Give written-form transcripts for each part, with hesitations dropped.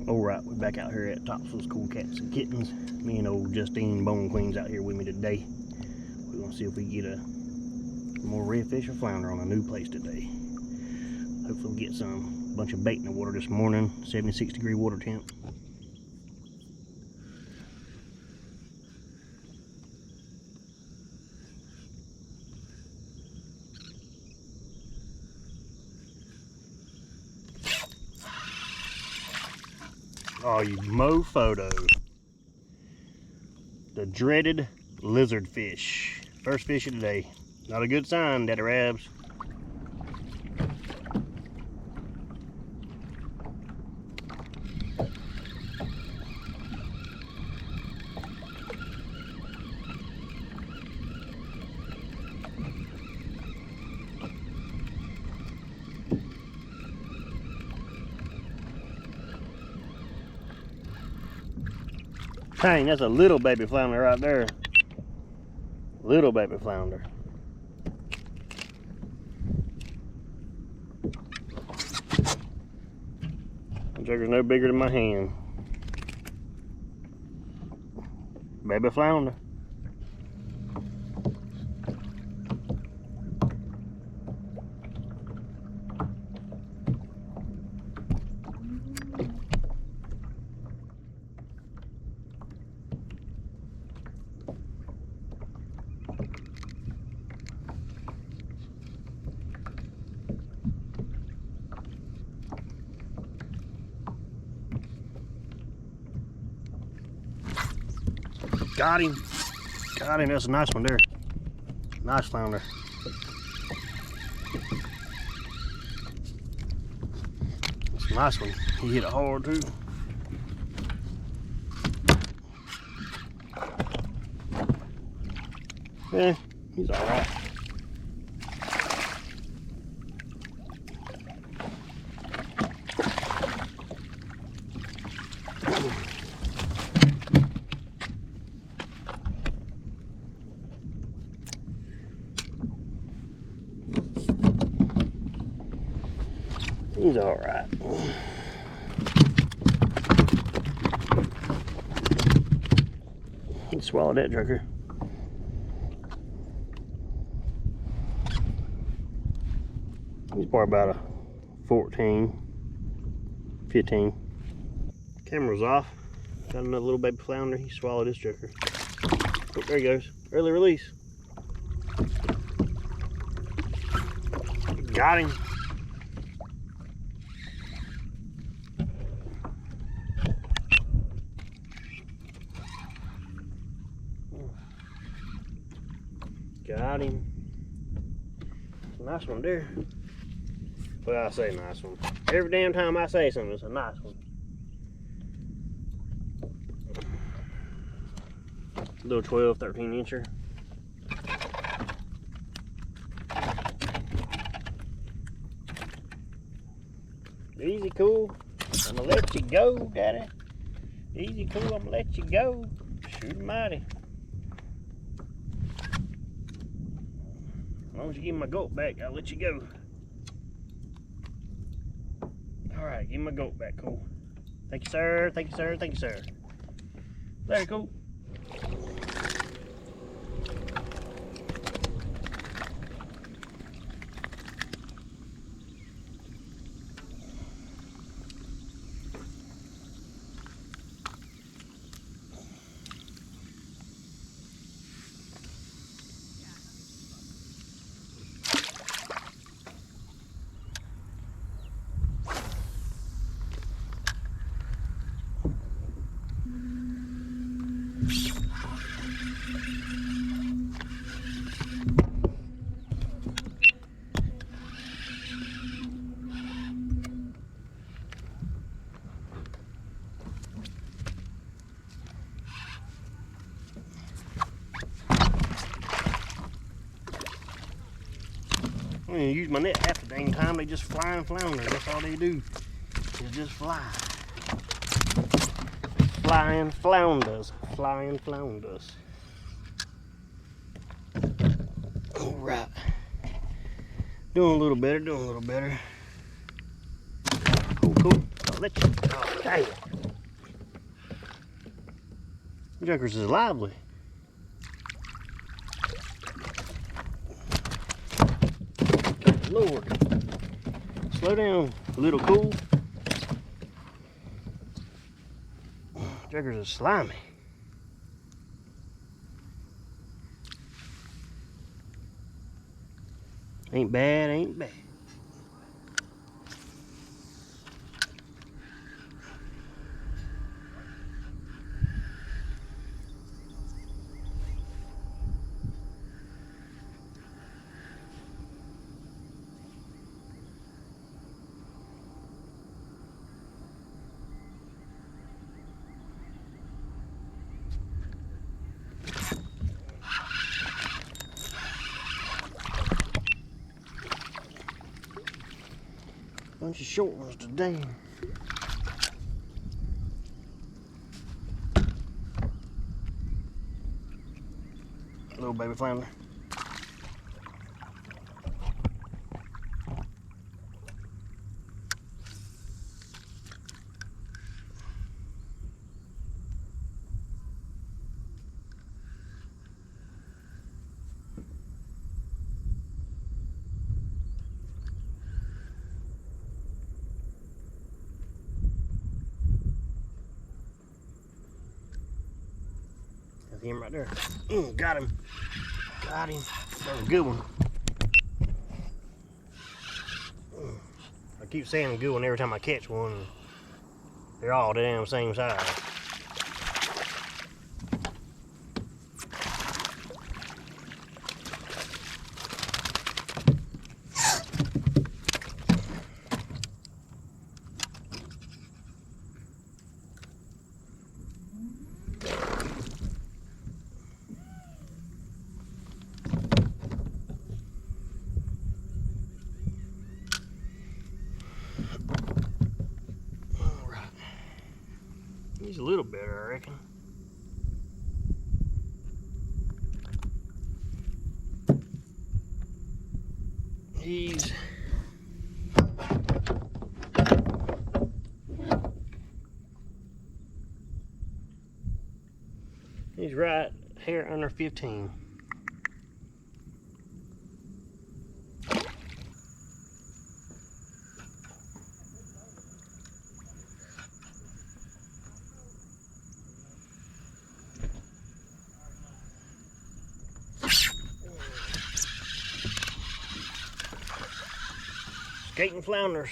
Alright, we're back out here at Topsail's Cool Cats and Kittens. Me and old Justine Bone Queen's out here with me today. We're gonna see if we get some more redfish or flounder on a new place today. Hopefully we'll get some bunch of bait in the water this morning. 76-degree water temp. Oh, you mofo. The dreaded lizard fish. First fish of the day. Not a good sign, Daddy Rabs. Dang, that's a little baby flounder right there. Little baby flounder. The jugger's no bigger than my hand. Baby flounder. Got him. Got him. That's a nice one there. Nice flounder. That's a nice one. He hit it hard too. Yeah, he's alright. He's alright. He swallowed that jerker. He's probably about a 14, 15. Camera's off. Got another little baby flounder. He swallowed this jerker. Oh, there he goes. Early release. Got him. Got him. Nice one there. Well, I say nice one. Every damn time I say something, it's a nice one. Little 12, 13 incher. Easy, cool. I'm gonna let you go, Daddy. Easy, cool. I'm gonna let you go. Shoot mighty. As long as you give me my gulp back, I'll let you go. Alright, give me my gulp back, cool. Thank you, sir. Thank you, sir. Thank you, sir. Very cool. I don't even use my net half the dang time. They just fly and flounder. That's all they do. Is just fly. Flying flounders. Flying flounders. Alright. Doing a little better, doing a little better. Cool, cool. I'll let you. Oh, dang it. Jokers is lively. Lord. Slow down, a little cool. Jokers is slimy. Ain't bad, ain't bad. Bunch of short ones today. Little baby flounder. That's him right there. Got him. Got him. That was a good one. I keep saying a good one every time I catch one. They're all the damn same size. He's a little better, I reckon. He's right here under 15. Skating flounders.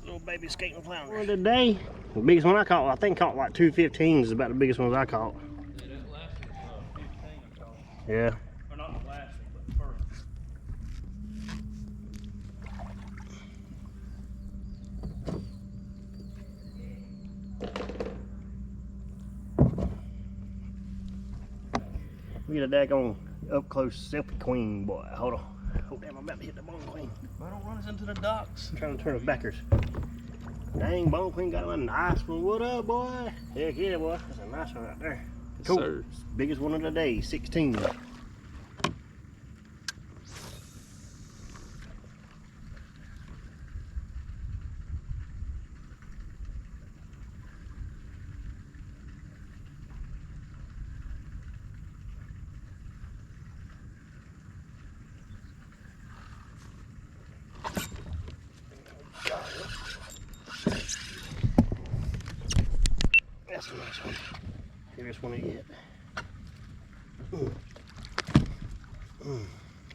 Little baby skating flounders. One today, the biggest one I caught, I think caught like 215s is about the biggest ones I caught. Yeah, that last one was 15 I caught. Yeah. Or not the last one, but the first. We get a daggone up close selfie queen, boy. Hold on. Oh damn, I'm about to hit the bone queen. I don't run us into the docks. I'm trying to turn us backers. Dang, bone queen got a nice one. What up, boy? Heck yeah, boy. That's a nice one right there. Cool. Sir. Biggest one of the day, 16. That's a nice one. Here's one to get.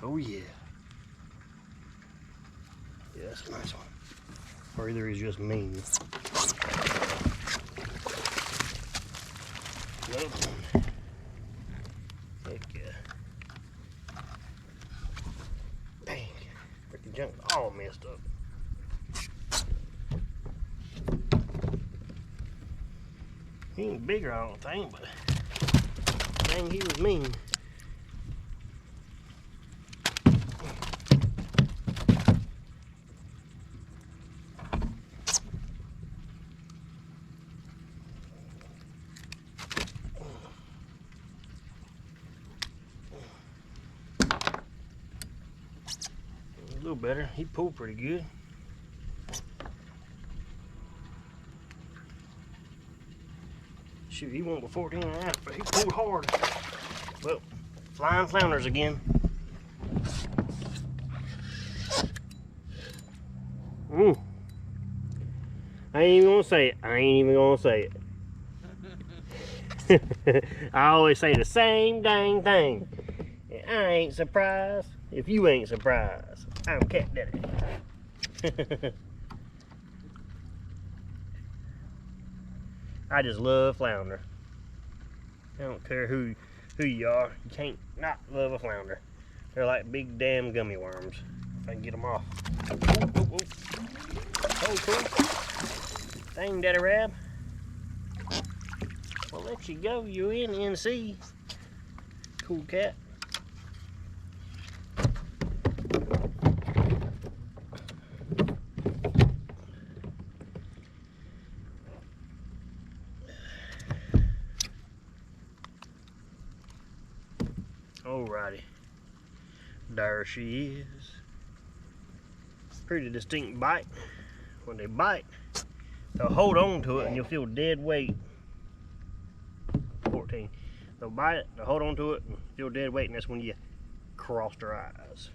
Oh yeah. Yeah, that's a nice one. Or either he's just mean. Another one. Heck yeah. Dang. Freaking junk all messed up. He ain't bigger, I don't think, but dang, he was mean. A little better. He pulled pretty good. Shoot, he went with 14 and a half, but he pulled hard. Well, flying flounders again. I ain't even gonna say it. I ain't even gonna say it. I always say the same dang thing. And I ain't surprised if you ain't surprised. I'm Cat Daddy. I just love flounder. I don't care who you are. You can't not love a flounder. They're like big damn gummy worms. If I can get them off. Oh, cool. Dang, Daddy Rab. I'll let you go. You're in NC. Cool cat. Alrighty. There she is. Pretty distinct bite. When they bite, they'll hold on to it and you'll feel dead weight. 14. They'll bite it, they'll hold on to it and feel dead weight, and that's when you cross their eyes.